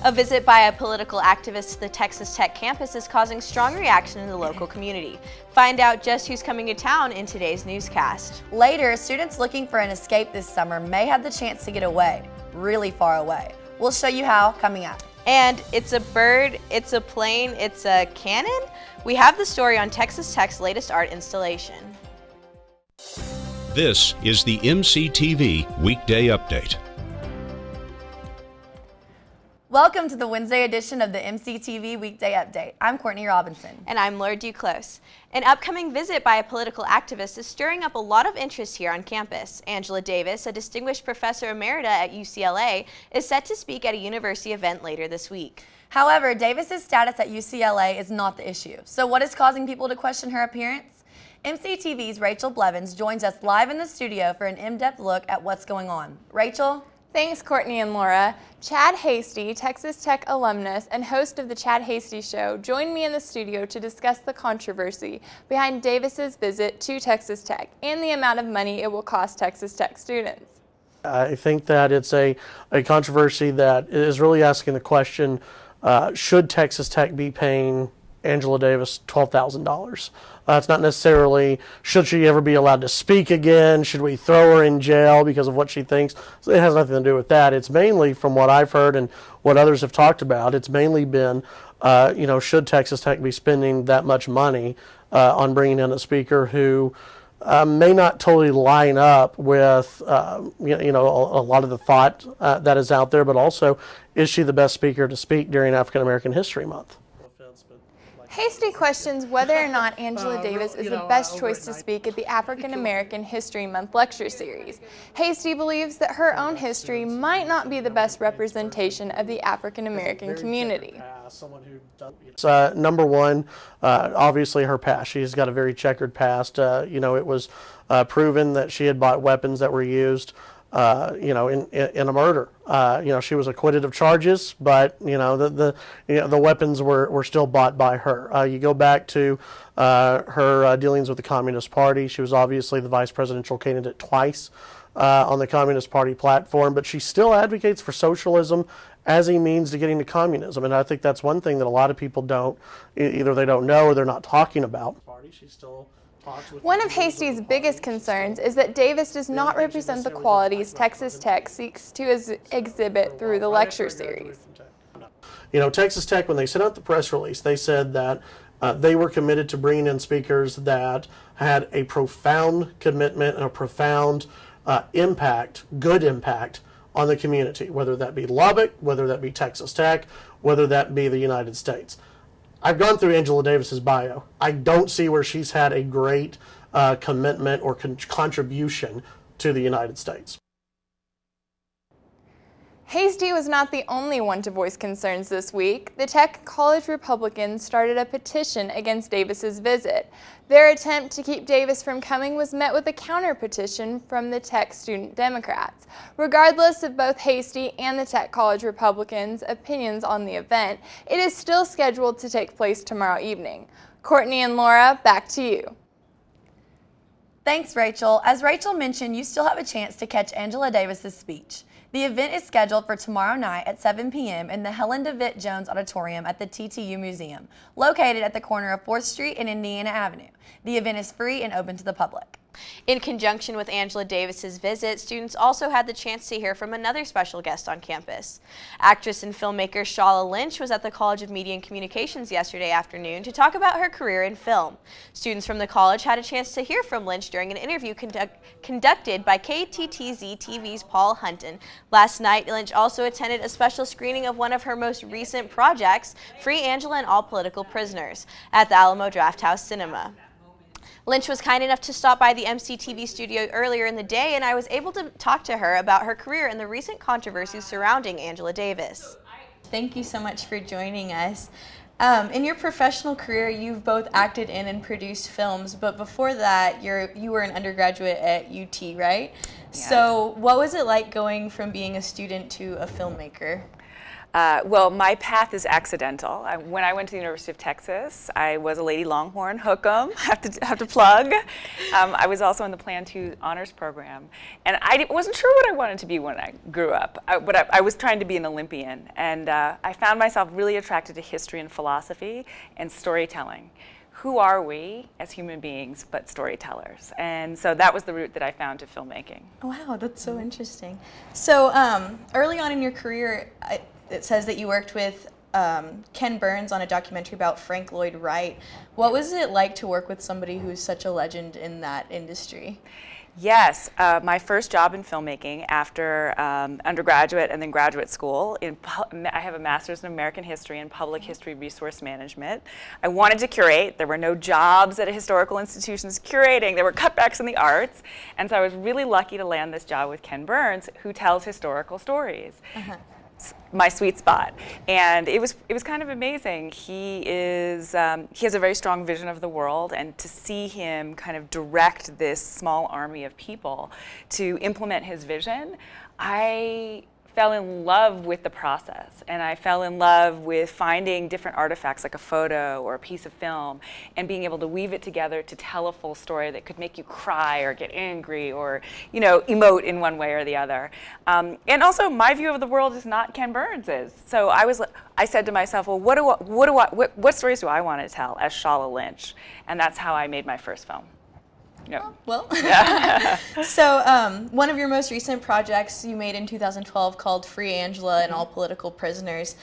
A visit by a political activist to the Texas Tech campus is causing strong reaction in the local community. Find out just who's coming to town in today's newscast. Later, students looking for an escape this summer may have the chance to get away, really far away. We'll show you how coming up. And it's a bird, it's a plane, it's a cannon? We have the story on Texas Tech's latest art installation. This is the MCTV Weekday Update. Welcome to the Wednesday edition of the MCTV Weekday Update. I'm Kortni Robinson. And I'm Laura Duclos. An upcoming visit by a political activist is stirring up a lot of interest here on campus. Angela Davis, a distinguished professor emerita at UCLA, is set to speak at a university event later this week. However, Davis's status at UCLA is not the issue. So what is causing people to question her appearance? MCTV's Rachel Blevins joins us live in the studio for an in-depth look at what's going on. Rachel? Thanks, Courtney and Laura. Chad Hasty, Texas Tech alumnus and host of the Chad Hasty Show, joined me in the studio to discuss the controversy behind Davis's visit to Texas Tech and the amount of money it will cost Texas Tech students. I think that it's a controversy that is really asking the question, should Texas Tech be paying Angela Davis $12,000? It's not necessarily, should she ever be allowed to speak again? Should we throw her in jail because of what she thinks? So it has nothing to do with that. It's mainly, from what I've heard and what others have talked about, it's mainly been, should Texas Tech be spending that much money on bringing in a speaker who may not totally line up with, a lot of the thought that is out there, but also, is she the best speaker to speak during African American History Month? Hasty questions whether or not Angela Davis is the best choice to speak at the African American History Month lecture series. Hasty believes that her own history might not be the best representation of the African American community. Number one, obviously her past. She's got a very checkered past. It was proven that she had bought weapons that were used in a murder. She was acquitted of charges, but the weapons were still bought by her. You go back to her dealings with the Communist Party. She was obviously the vice presidential candidate twice on the Communist Party platform, but she still advocates for socialism as a means to getting to communism. And I think that's one thing that a lot of people either they don't know or they're not talking about. She still One of Hasty's biggest concerns is that Davis does not represent the qualities Texas Tech seeks to exhibit through the lecture series. Texas Tech, when they sent out the press release, they said that they were committed to bringing in speakers that had a profound commitment and a profound impact, good impact on the community, whether that be Lubbock, whether that be Texas Tech, whether that be the United States. I've gone through Angela Davis's bio. I don't see where she's had a great commitment or contribution to the United States. Hasty was not the only one to voice concerns this week. The Tech College Republicans started a petition against Davis's visit. Their attempt to keep Davis from coming was met with a counter-petition from the Tech Student Democrats. Regardless of both Hasty and the Tech College Republicans' opinions on the event, it is still scheduled to take place tomorrow evening. Courtney and Laura, back to you. Thanks, Rachel. As Rachel mentioned, you still have a chance to catch Angela Davis's speech. The event is scheduled for tomorrow night at 7 p.m. in the Helen DeVitt Jones Auditorium at the TTU Museum, located at the corner of 4th Street and Indiana Avenue. The event is free and open to the public. In conjunction with Angela Davis's visit, students also had the chance to hear from another special guest on campus. Actress and filmmaker Shala Lynch was at the College of Media and Communications yesterday afternoon to talk about her career in film. Students from the college had a chance to hear from Lynch during an interview conducted by KTTZ TV's Paul Hunton. Last night, Lynch also attended a special screening of one of her most recent projects, Free Angela and All Political Prisoners, at the Alamo Drafthouse Cinema. Lynch was kind enough to stop by the MCTV studio earlier in the day, and I was able to talk to her about her career and the recent controversies surrounding Angela Davis. Thank you so much for joining us. In your professional career, you've both acted in and produced films, but before that, you were an undergraduate at UT, right? Yes. So what was it like going from being a student to a filmmaker? Well, my path is accidental. When I went to the University of Texas, I was a Lady Longhorn, hook 'em, have to plug. I was also in the Plan 2 honors program. And I wasn't sure what I wanted to be when I grew up, but I was trying to be an Olympian. And I found myself really attracted to history and philosophy and storytelling. Who are we as human beings but storytellers? And so that was the route that I found to filmmaking. Wow, that's so interesting. So early on in your career, it says that you worked with Ken Burns on a documentary about Frank Lloyd Wright. What was it like to work with somebody who's such a legend in that industry? Yes, my first job in filmmaking after undergraduate and then graduate school, I have a master's in American history and public history resource management. I wanted to curate. There were no jobs at historical institutions curating. There were cutbacks in the arts. And so I was really lucky to land this job with Ken Burns, who tells historical stories. My sweet spot, and it was kind of amazing. He has a very strong vision of the world, and to see him kind of direct this small army of people to implement his vision, I fell in love with the process, and I fell in love with finding different artifacts like a photo or a piece of film and being able to weave it together to tell a full story that could make you cry or get angry or, you know, emote in one way or the other. And also, my view of the world is not Ken Burns's. So I said to myself, well, what stories do I want to tell as Shala Lynch? And that's how I made my first film. No. Oh, well, so one of your most recent projects you made in 2012 called Free Angela and All Political Prisoners,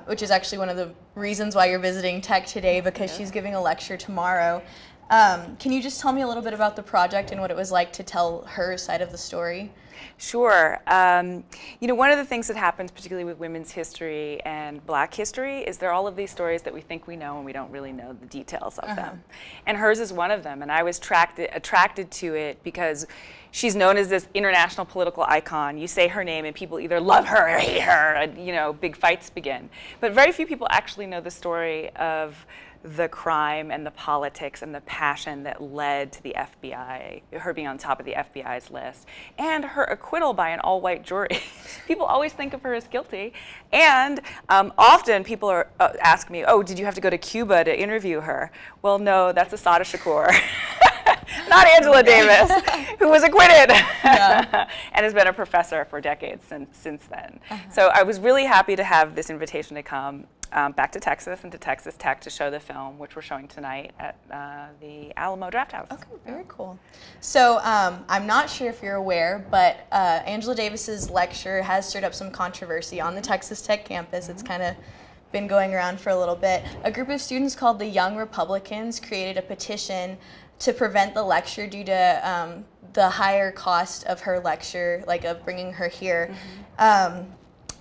which is actually one of the reasons why you're visiting Tech today, because she's giving a lecture tomorrow. Can you just tell me a little bit about the project and what it was like to tell her side of the story? Sure. You know, one of the things that happens, particularly with women's history and Black history, is there are all of these stories that we think we know and we don't really know the details of them. And hers is one of them. And I was attracted to it because she's known as this international political icon. You say her name and people either love her or hate her, and, you know, big fights begin. But very few people actually know the story of the crime and the politics and the passion that led to the FBI, her being on top of the FBI's list, and her acquittal by an all-white jury. People always think of her as guilty, and often people ask me, oh, did you have to go to Cuba to interview her? Well, no, that's Assata Shakur. Not Angela Davis, who was acquitted and has been a professor for decades since then. So I was really happy to have this invitation to come back to Texas and to Texas Tech to show the film, which we're showing tonight at the Alamo Drafthouse. Okay, very cool. So I'm not sure if you're aware, but Angela Davis's lecture has stirred up some controversy on the Texas Tech campus. It's kind of been going around for a little bit. A group of students called the Young Republicans created a petition to prevent the lecture due to the higher cost of her lecture, like of bringing her here.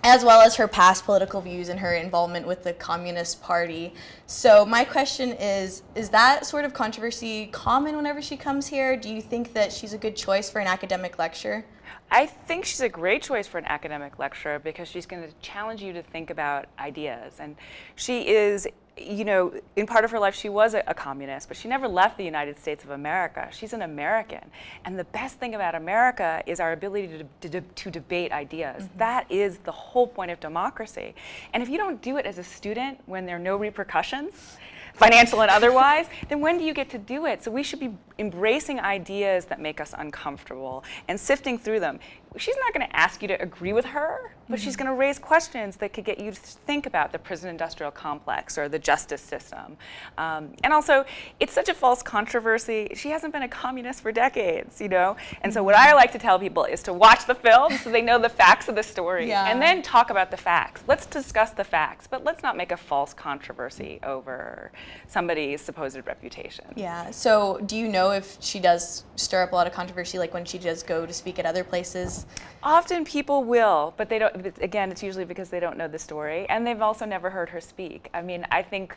As well as her past political views and her involvement with the Communist Party. So my question is that sort of controversy common whenever she comes here? Do you think that she's a good choice for an academic lecture? I think she's a great choice for an academic lecturer because she's going to challenge you to think about ideas. And she is, you know, in part of her life she was a communist, but she never left the United States of America. She's an American. And the best thing about America is our ability to debate ideas. That is the whole point of democracy. And if you don't do it as a student when there are no repercussions, financial and otherwise, then when do you get to do it? So we should be embracing ideas that make us uncomfortable and sifting through them. She's not going to ask you to agree with her, but she's going to raise questions that could get you to think about the prison-industrial complex or the justice system. And also, it's such a false controversy. She hasn't been a communist for decades, you know? And so what I like to tell people is to watch the film so they know the facts of the story, and then talk about the facts. Let's discuss the facts, but let's not make a false controversy over somebody's supposed reputation. Yeah, so do you know if she does stir up a lot of controversy, like when she does go to speak at other places? Often people will, but they don't. Again, it's usually because they don't know the story, and they've also never heard her speak. I mean, I think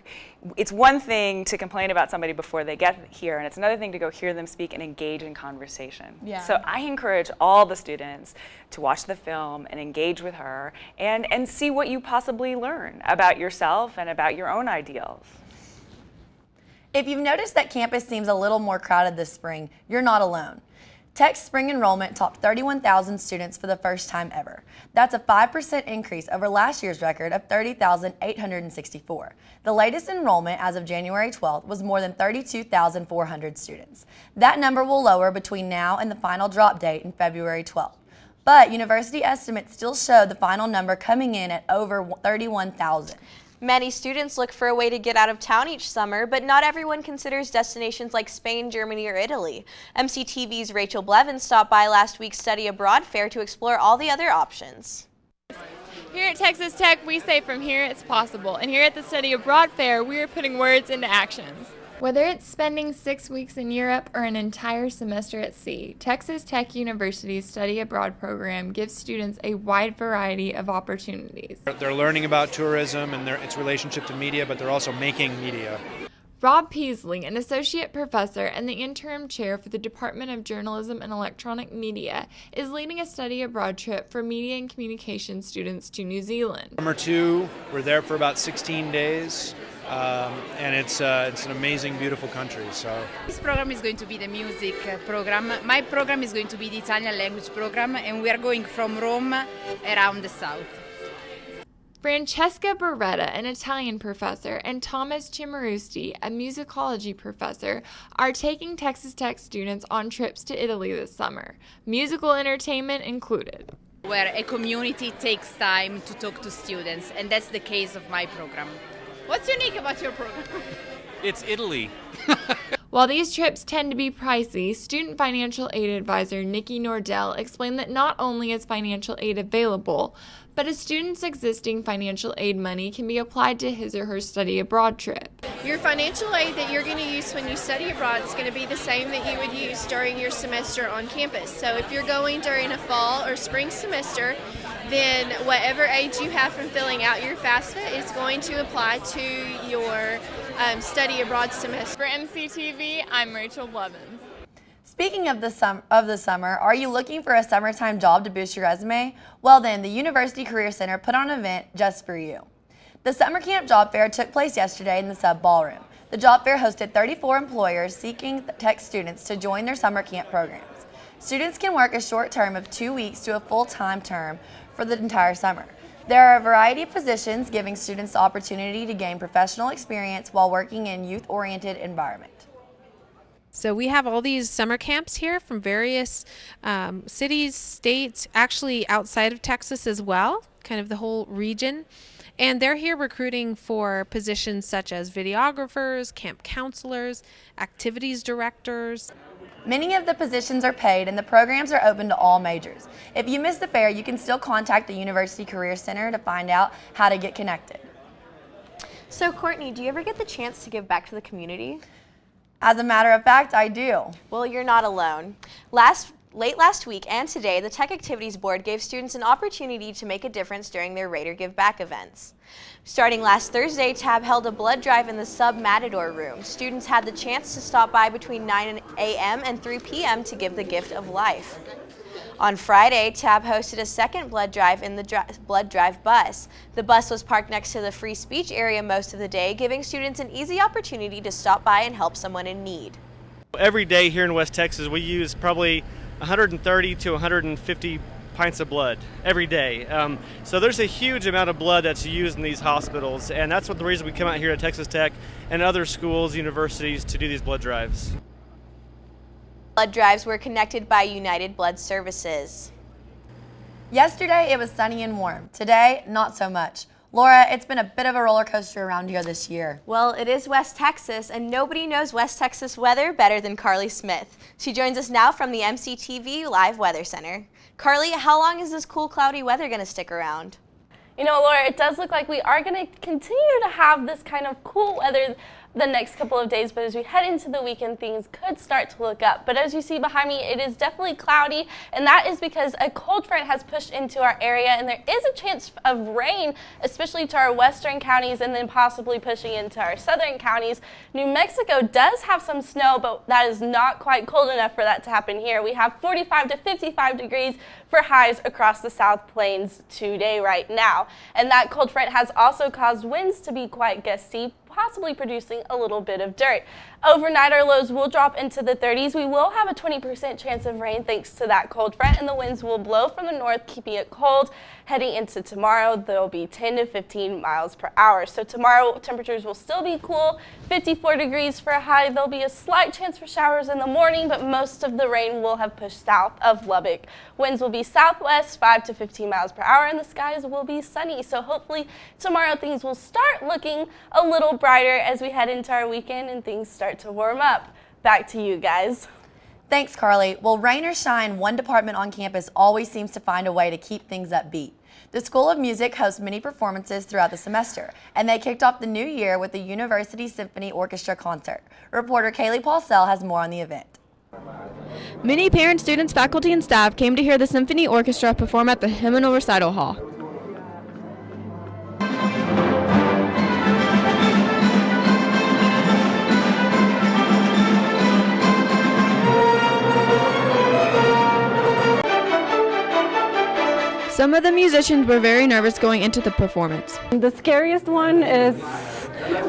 it's one thing to complain about somebody before they get here, and it's another thing to go hear them speak and engage in conversation. Yeah. So I encourage all the students to watch the film and engage with her, and see what you possibly learn about yourself and about your own ideals. If you've noticed that campus seems a little more crowded this spring, you're not alone. Tech's spring enrollment topped 31,000 students for the first time ever. That's a 5% increase over last year's record of 30,864. The latest enrollment as of January 12th was more than 32,400 students. That number will lower between now and the final drop date in February 12th. But university estimates still show the final number coming in at over 31,000. Many students look for a way to get out of town each summer, but not everyone considers destinations like Spain, Germany, or Italy. MCTV's Rachel Blevins stopped by last week's Study Abroad Fair to explore all the other options. Here at Texas Tech, we say from here it's possible. And here at the Study Abroad Fair, we are putting words into actions. Whether it's spending 6 weeks in Europe or an entire semester at sea, Texas Tech University's Study Abroad program gives students a wide variety of opportunities. They're learning about tourism and its relationship to media, but they're also making media. Rob Peasley, an associate professor and the interim chair for the Department of Journalism and Electronic Media, is leading a study abroad trip for media and communication students to New Zealand. Summer 2, we're there for about 16 days. And it's an amazing, beautiful country. So this program is going to be the music program. My program is going to be the Italian language program, and we are going from Rome around the south. Francesca Beretta, an Italian professor, and Thomas Cimarusti, a musicology professor, are taking Texas Tech students on trips to Italy this summer, musical entertainment included. Where a community takes time to talk to students, and that's the case of my program. What's unique about your program? It's Italy. While these trips tend to be pricey, student financial aid advisor Nikki Nordell explained that not only is financial aid available, but a student's existing financial aid money can be applied to his or her study abroad trip. Your financial aid that you're going to use when you study abroad is going to be the same that you would use during your semester on campus. So if you're going during a fall or spring semester, then whatever aid you have from filling out your FAFSA is going to apply to your study abroad semester. For MCTV, I'm Rachel Blevins. Speaking of the summer, are you looking for a summertime job to boost your resume? Well then, the University Career Center put on an event just for you. The Summer Camp Job Fair took place yesterday in the Sub Ballroom. The job fair hosted 34 employers seeking tech students to join their summer camp programs. Students can work a short term of 2 weeks to a full-time term for the entire summer. There are a variety of positions giving students the opportunity to gain professional experience while working in youth-oriented environment. So we have all these summer camps here from various cities, states, actually outside of Texas as well, kind of the whole region. And they're here recruiting for positions such as videographers, camp counselors, activities directors. Many of the positions are paid and the programs are open to all majors. If you miss the fair, you can still contact the University Career Center to find out how to get connected. So Kortni, do you ever get the chance to give back to the community? As a matter of fact, I do. Well, you're not alone. Late last week and today, the Tech Activities Board gave students an opportunity to make a difference during their Raider Give Back events. Starting last Thursday, TAB held a blood drive in the Sub Matador room. Students had the chance to stop by between 9 a.m. and 3 p.m. to give the gift of life. On Friday, TAB hosted a second blood drive in the blood drive bus. The bus was parked next to the free speech area most of the day, giving students an easy opportunity to stop by and help someone in need. Every day here in West Texas, we use probably 130 to 150 pints of blood every day. So there's a huge amount of blood that's used in these hospitals, and that's what the reason we come out here at Texas Tech and other schools, universities to do these blood drives. Blood drives were connected by United Blood Services. Yesterday it was sunny and warm. Today, not so much. Laura, it's been a bit of a roller coaster around here this year. Well, it is West Texas, and nobody knows West Texas weather better than Carly Smith. She joins us now from the MCTV Live Weather Center. Carly, how long is this cool, cloudy weather going to stick around? You know, Laura, it does look like we are going to continue to have this kind of cool weather the next couple of days, but as we head into the weekend, things could start to look up. But as you see behind me, it is definitely cloudy, and that is because a cold front has pushed into our area, and there is a chance of rain, especially to our western counties, and then possibly pushing into our southern counties. New Mexico does have some snow, but that is not quite cold enough for that to happen here. We have 45 to 55 degrees for highs across the South Plains today right now. And that cold front has also caused winds to be quite gusty, possibly producing a little bit of dirt. Overnight, our lows will drop into the 30s. We will have a 20% chance of rain thanks to that cold front, and the winds will blow from the north, keeping it cold. Heading into tomorrow, they'll be 10 to 15 miles per hour. So tomorrow, temperatures will still be cool, 54 degrees for a high. There'll be a slight chance for showers in the morning, but most of the rain will have pushed south of Lubbock. Winds will be southwest, 5 to 15 miles per hour, and the skies will be sunny. So hopefully tomorrow things will start looking a little brighter as we head into our weekend and things start to warm up. Back to you guys. Thanks, Carly. Well, rain or shine, one department on campus always seems to find a way to keep things upbeat. The School of Music hosts many performances throughout the semester, and they kicked off the new year with the University Symphony Orchestra concert. Reporter Kaylee Paulsell has more on the event. Many parents, students, faculty, and staff came to hear the Symphony Orchestra perform at the Hymnal Recital Hall. Some of the musicians were very nervous going into the performance. The scariest one is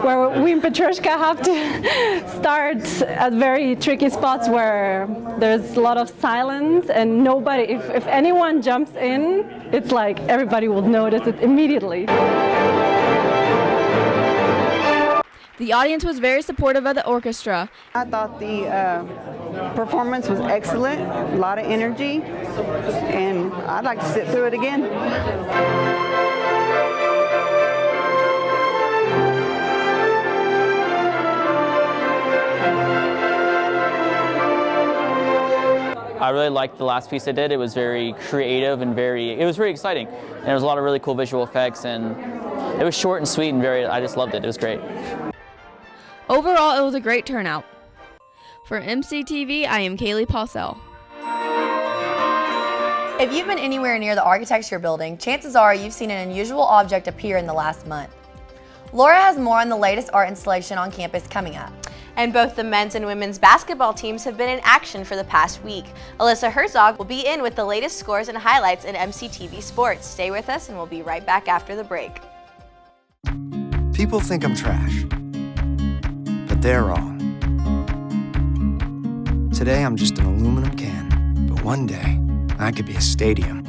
where we and Petrushka have to start at very tricky spots where there's a lot of silence and nobody, if anyone jumps in, it's like everybody will notice it immediately. The audience was very supportive of the orchestra. I thought the performance was excellent, a lot of energy, and I'd like to sit through it again. I really liked the last piece I did. It was very creative and it was very exciting. And there was a lot of really cool visual effects, and it was short and sweet and I just loved it. It was great. Overall, it was a great turnout. For MCTV, I am Kaylee Paulsell. If you've been anywhere near the architecture building, chances are you've seen an unusual object appear in the last month. Laura has more on the latest art installation on campus coming up. And both the men's and women's basketball teams have been in action for the past week. Alyssa Herzog will be in with the latest scores and highlights in MCTV Sports. Stay with us and we'll be right back after the break. People think I'm trash, but they're wrong. Today I'm just an aluminum can, but one day I could be a stadium.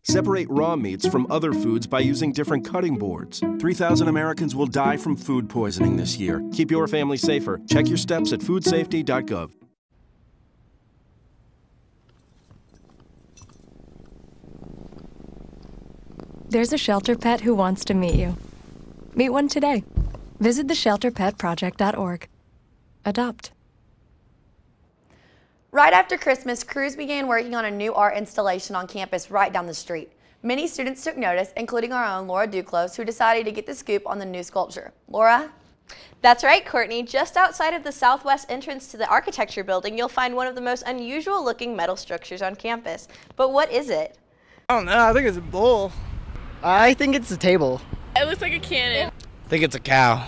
Separate raw meats from other foods by using different cutting boards. 3,000 Americans will die from food poisoning this year. Keep your family safer. Check your steps at foodsafety.gov. There's a shelter pet who wants to meet you. Meet one today. Visit theshelterpetproject.org. Adopt. Right after Christmas, crews began working on a new art installation on campus right down the street. Many students took notice, including our own Laura Duclos, who decided to get the scoop on the new sculpture. Laura? That's right, Courtney. Just outside of the southwest entrance to the architecture building, you'll find one of the most unusual looking metal structures on campus. But what is it? I don't know. I think it's a bull. I think it's a table. It looks like a cannon. I think it's a cow.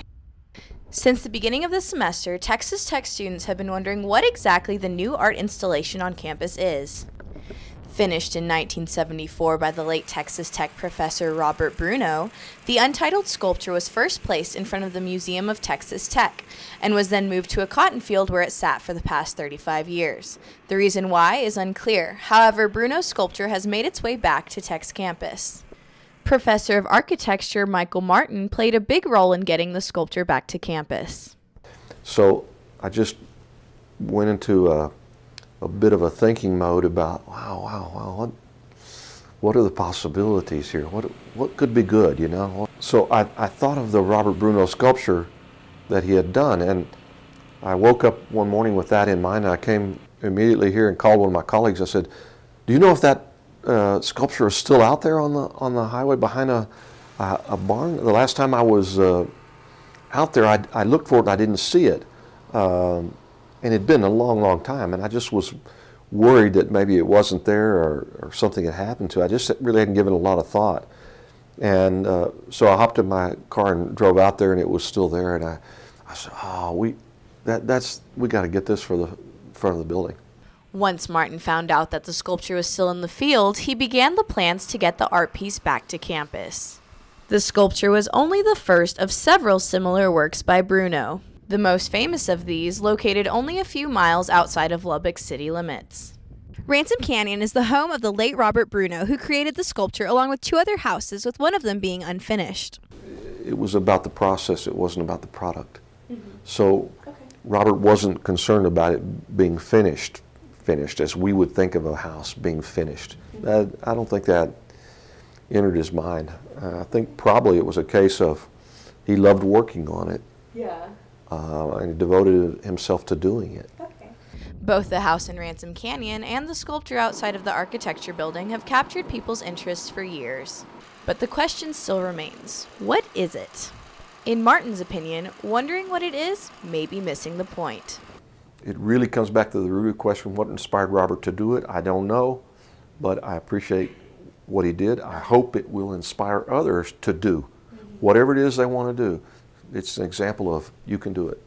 Since the beginning of the semester, Texas Tech students have been wondering what exactly the new art installation on campus is. Finished in 1974 by the late Texas Tech professor Robert Bruno, the untitled sculpture was first placed in front of the Museum of Texas Tech and was then moved to a cotton field where it sat for the past 35 years. The reason why is unclear. However, Bruno's sculpture has made its way back to Tech's campus. Professor of Architecture Michael Martin played a big role in getting the sculpture back to campus. So I just went into a bit of a thinking mode about, wow, what are the possibilities here? What could be good, you know? So I thought of the Robert Bruno sculpture that he had done, and I woke up one morning with that in mind, and I came immediately here and called one of my colleagues. I said, do you know if that sculpture is still out there on the highway behind a barn? The last time I was out there, I looked for it and I didn't see it, and it'd been a long time, and I just was worried that maybe it wasn't there or something had happened to it. I just really hadn't given a lot of thought. And so I hopped in my car and drove out there, and it was still there. And I said, oh, we got to get this for the front of the building. Once Martin found out that the sculpture was still in the field, he began the plans to get the art piece back to campus. The sculpture was only the first of several similar works by Bruno, the most famous of these located only a few miles outside of Lubbock's city limits. Ransom Canyon is the home of the late Robert Bruno, who created the sculpture along with 2 other houses, with one of them being unfinished. It was about the process, it wasn't about the product. So Robert wasn't concerned about it being finished as we would think of a house being finished. I don't think that entered his mind. I think probably it was a case of he loved working on it. Yeah. And he devoted himself to doing it. Both the house in Ransom Canyon and the sculpture outside of the architecture building have captured people's interest for years. But the question still remains, what is it? In Martin's opinion, wondering what it is may be missing the point. It really comes back to the root question, what inspired Robert to do it? I don't know, but I appreciate what he did. I hope it will inspire others to do whatever it is they want to do. It's an example of you can do it.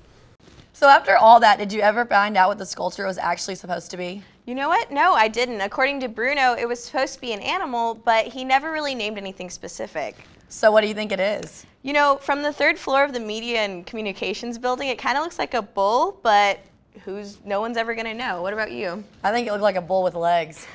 So after all that, did you ever find out what the sculpture was actually supposed to be? You know what? No, I didn't. According to Bruno, it was supposed to be an animal, but he never really named anything specific. So what do you think it is? You know, from the 3rd floor of the Media and Communications building, it kind of looks like a bull, but no one's ever going to know. What about you? I think it looked like a bull with legs.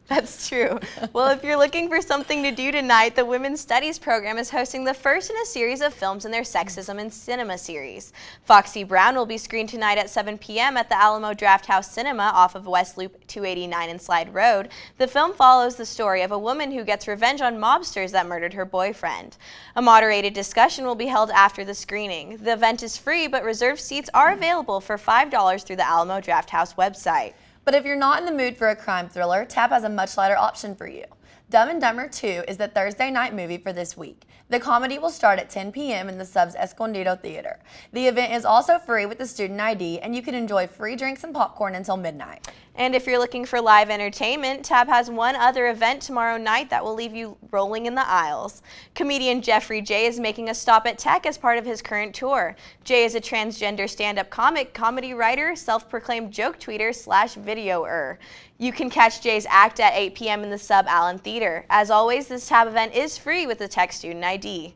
That's true. Well, if you're looking for something to do tonight, the Women's Studies program is hosting the first in a series of films in their Sexism in Cinema series. Foxy Brown will be screened tonight at 7 p.m. at the Alamo Drafthouse Cinema off of West Loop 289 and Slide Road. The film follows the story of a woman who gets revenge on mobsters that murdered her boyfriend. A moderated discussion will be held after the screening. The event is free, but reserved seats are available for $5 through the Alamo Drafthouse website. But if you're not in the mood for a crime thriller, TAP has a much lighter option for you. Dumb and Dumber 2 is the Thursday night movie for this week. The comedy will start at 10 p.m. in the Subs Escondido Theater. The event is also free with the student ID, and you can enjoy free drinks and popcorn until midnight. And if you're looking for live entertainment, TAB has one other event tomorrow night that will leave you rolling in the aisles. Comedian Jeffrey J is making a stop at Tech as part of his current tour. Jay is a transgender stand-up comic, comedy writer, self-proclaimed joke tweeter / videoer. You can catch Jay's act at 8 p.m. in the Sub Allen Theater. As always, this TAB event is free with the Tech student ID.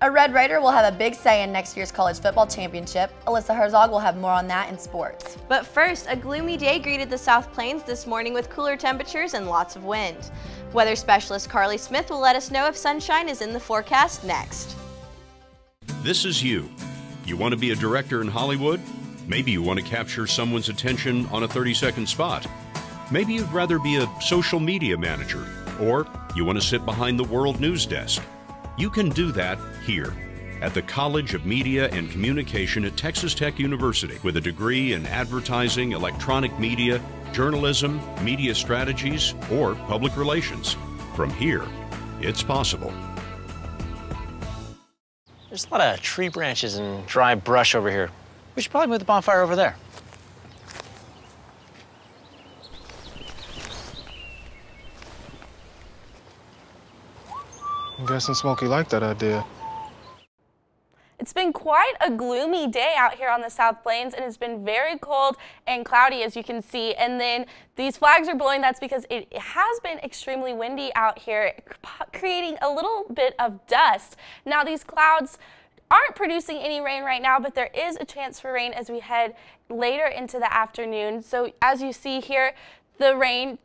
A Red Raider will have a big say in next year's college football championship. Alyssa Herzog will have more on that in sports. But first, a gloomy day greeted the South Plains this morning with cooler temperatures and lots of wind. Weather specialist Carly Smith will let us know if sunshine is in the forecast next. This is you. You want to be a director in Hollywood? Maybe you want to capture someone's attention on a 30-second spot. Maybe you'd rather be a social media manager, or you want to sit behind the World News desk. You can do that here at the College of Media and Communication at Texas Tech University with a degree in advertising, electronic media, journalism, media strategies, or public relations. From here, it's possible. There's a lot of tree branches and dry brush over here. We should probably move the bonfire over there. I'm guessing Smokey liked that idea. It's been quite a gloomy day out here on the South Plains, and it's been very cold and cloudy, as you can see. And then these flags are blowing. That's because it has been extremely windy out here, creating a little bit of dust. Now, these clouds aren't producing any rain right now, but there is a chance for rain as we head later into the afternoon. So as you see here, the rain,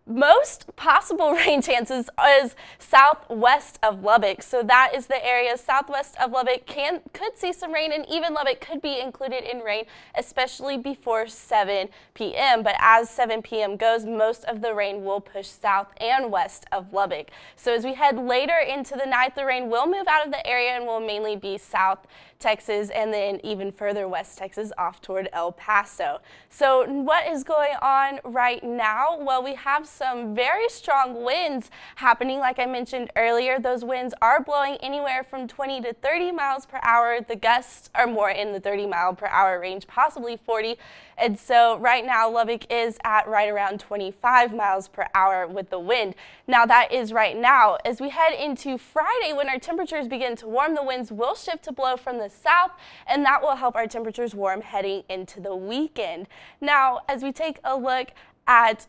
most possible rain chances is southwest of Lubbock. So that is the area southwest of Lubbock could see some rain, and even Lubbock could be included in rain, especially before 7 p.m. But as 7 p.m. goes, most of the rain will push south and west of Lubbock. So as we head later into the night, the rain will move out of the area and will mainly be south Texas, and then even further west Texas off toward El Paso. So what is going on right now? Well, we have some very strong winds happening. Like I mentioned earlier, those winds are blowing anywhere from 20 to 30 miles per hour. The gusts are more in the 30 mile per hour range, possibly 40. And so right now Lubbock is at right around 25 miles per hour with the wind. Now that is right now. As we head into Friday, when our temperatures begin to warm, the winds will shift to blow from the south, and that will help our temperatures warm heading into the weekend. Now, as we take a look at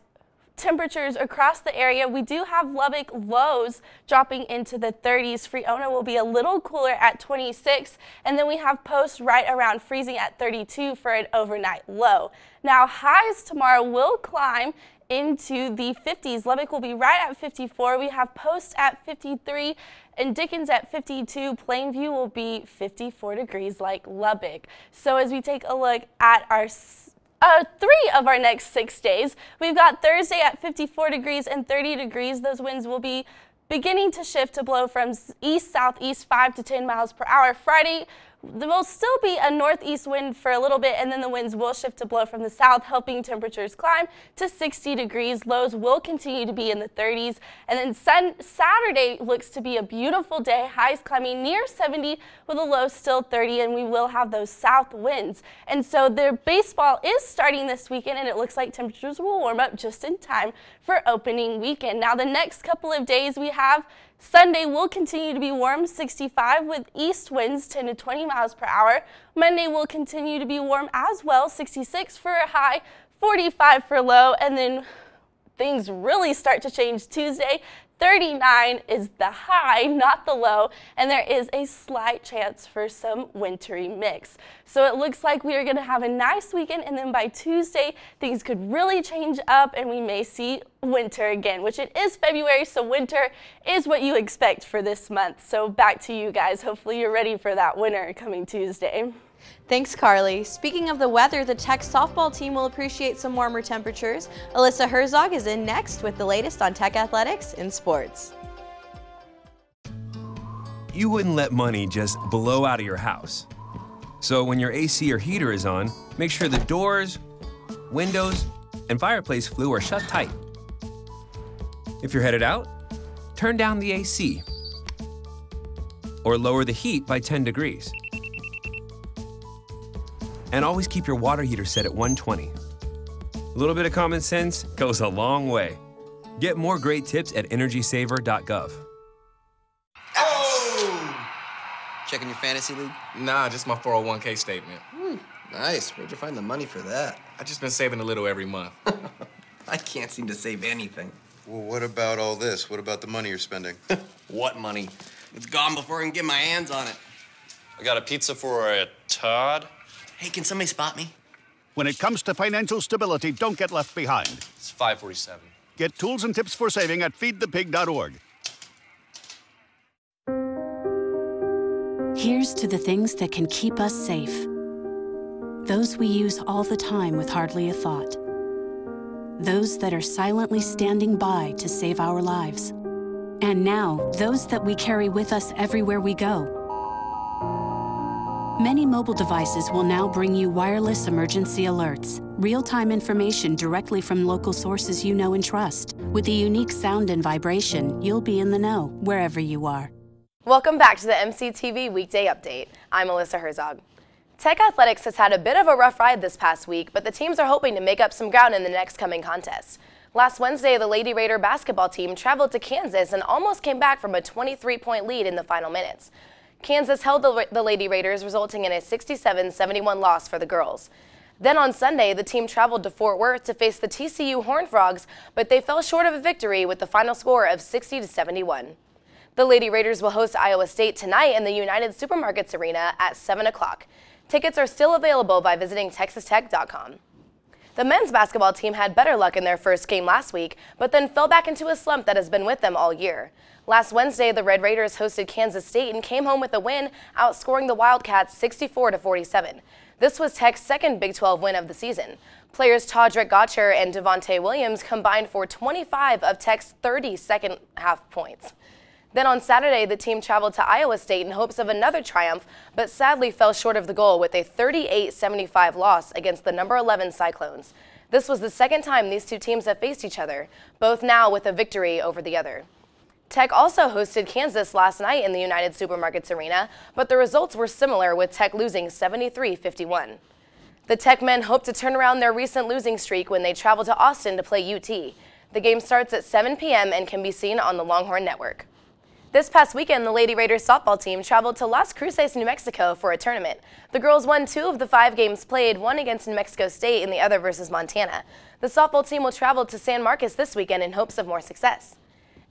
temperatures across the area, we do have Lubbock lows dropping into the 30s. Freona will be a little cooler at 26, and then we have Post right around freezing at 32 for an overnight low. Now, highs tomorrow will climb into the 50s. Lubbock will be right at 54. We have Post at 53 and Dickens at 52. Plainview will be 54 degrees like Lubbock. So as we take a look at our 3 of our next 6 days, we've got Thursday at 54 degrees and 30 degrees. Those winds will be beginning to shift to blow from east-southeast 5 to 10 miles per hour. Friday, there will still be a northeast wind for a little bit, and then the winds will shift to blow from the south, helping temperatures climb to 60 degrees. Lows will continue to be in the 30s. And then Saturday looks to be a beautiful day, highs climbing near 70 with a low still 30, and we will have those south winds. And so the baseball is starting this weekend, and it looks like temperatures will warm up just in time for opening weekend. Now the next couple of days we have Sunday will continue to be warm, 65 with east winds 10 to 20 miles per hour. Monday will continue to be warm as well, 66 for a high, 45 for low, and then things really start to change Tuesday. 39 is the high, not the low, and there is a slight chance for some wintry mix. So it looks like we are going to have a nice weekend, and then by Tuesday, things could really change up, and we may see winter again, which it is February, so winter is what you expect for this month. So back to you guys. Hopefully you're ready for that winter coming Tuesday. Thanks, Carly. Speaking of the weather, the Tech softball team will appreciate some warmer temperatures. Alyssa Herzog is in next with the latest on Tech athletics and sports. You wouldn't let money just blow out of your house. So when your AC or heater is on, make sure the doors, windows, and fireplace flue are shut tight. If you're headed out, turn down the AC or lower the heat by 10 degrees. And always keep your water heater set at 120. A little bit of common sense goes a long way. Get more great tips at energysaver.gov. Oh! Checking your fantasy league? Nah, just my 401k statement. Nice. Where'd you find the money for that? I've just been saving a little every month. I can't seem to save anything. Well, what about all this? What about the money you're spending? What money? It's gone before I can get my hands on it. I got a pizza for a Todd. Hey, can somebody spot me? When it comes to financial stability, don't get left behind. It's 547. Get tools and tips for saving at feedthepig.org. Here's to the things that can keep us safe. Those we use all the time with hardly a thought. Those that are silently standing by to save our lives. And now, those that we carry with us everywhere we go. Many mobile devices will now bring you wireless emergency alerts, real-time information directly from local sources you know and trust. With the unique sound and vibration, you'll be in the know wherever you are. Welcome back to the MCTV Weekday Update. I'm Alyssa Herzog. Tech Athletics has had a bit of a rough ride this past week, but the teams are hoping to make up some ground in the next coming contest. Last Wednesday, the Lady Raider basketball team traveled to Kansas and almost came back from a 23-point lead in the final minutes. Kansas held the Lady Raiders, resulting in a 67-71 loss for the girls. Then on Sunday, the team traveled to Fort Worth to face the TCU Horned Frogs, but they fell short of a victory with the final score of 60-71. The Lady Raiders will host Iowa State tonight in the United Supermarkets Arena at 7 o'clock. Tickets are still available by visiting texastech.com. The men's basketball team had better luck in their first game last week, but then fell back into a slump that has been with them all year. Last Wednesday, the Red Raiders hosted Kansas State and came home with a win, outscoring the Wildcats 64-47. This was Tech's second Big 12 win of the season. Players Todrick Gotcher and Devontae Williams combined for 25 of Tech's 30 second-half points. Then on Saturday, the team traveled to Iowa State in hopes of another triumph, but sadly fell short of the goal with a 38-75 loss against the number 11 Cyclones. This was the second time these two teams have faced each other, both now with a victory over the other. Tech also hosted Kansas last night in the United Supermarkets Arena, but the results were similar, with Tech losing 73-51. The Tech men hope to turn around their recent losing streak when they travel to Austin to play UT. The game starts at 7 p.m. and can be seen on the Longhorn Network. This past weekend, the Lady Raiders softball team traveled to Las Cruces, New Mexico for a tournament. The girls won 2 of the 5 games played, one against New Mexico State and the other versus Montana. The softball team will travel to San Marcos this weekend in hopes of more success.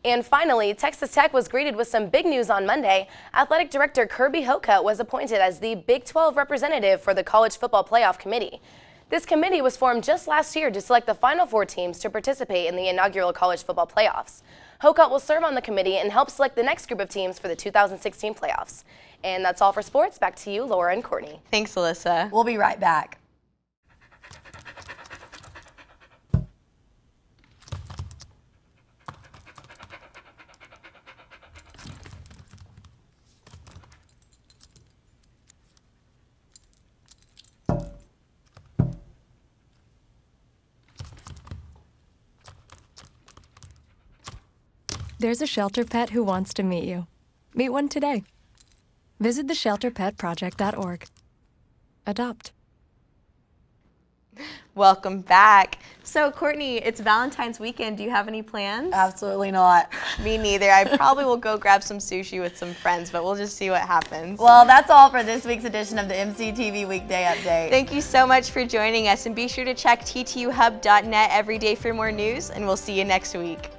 And finally, Texas Tech was greeted with some big news on Monday. Athletic Director Kirby Hocutt was appointed as the Big 12 representative for the College Football Playoff Committee. This committee was formed just last year to select the final 4 teams to participate in the inaugural college football playoffs. Hocutt will serve on the committee and help select the next group of teams for the 2016 playoffs. And that's all for sports. Back to you, Laura and Kortni. Thanks, Alyssa. We'll be right back. There's a shelter pet who wants to meet you. Meet one today. Visit theshelterpetproject.org. Adopt. Welcome back. So, Kortni, it's Valentine's weekend. Do you have any plans? Absolutely not. Me neither. I probably will go grab some sushi with some friends, but we'll just see what happens. Well, that's all for this week's edition of the MCTV Weekday Update. Thank you so much for joining us, and be sure to check ttuhub.net every day for more news, and we'll see you next week.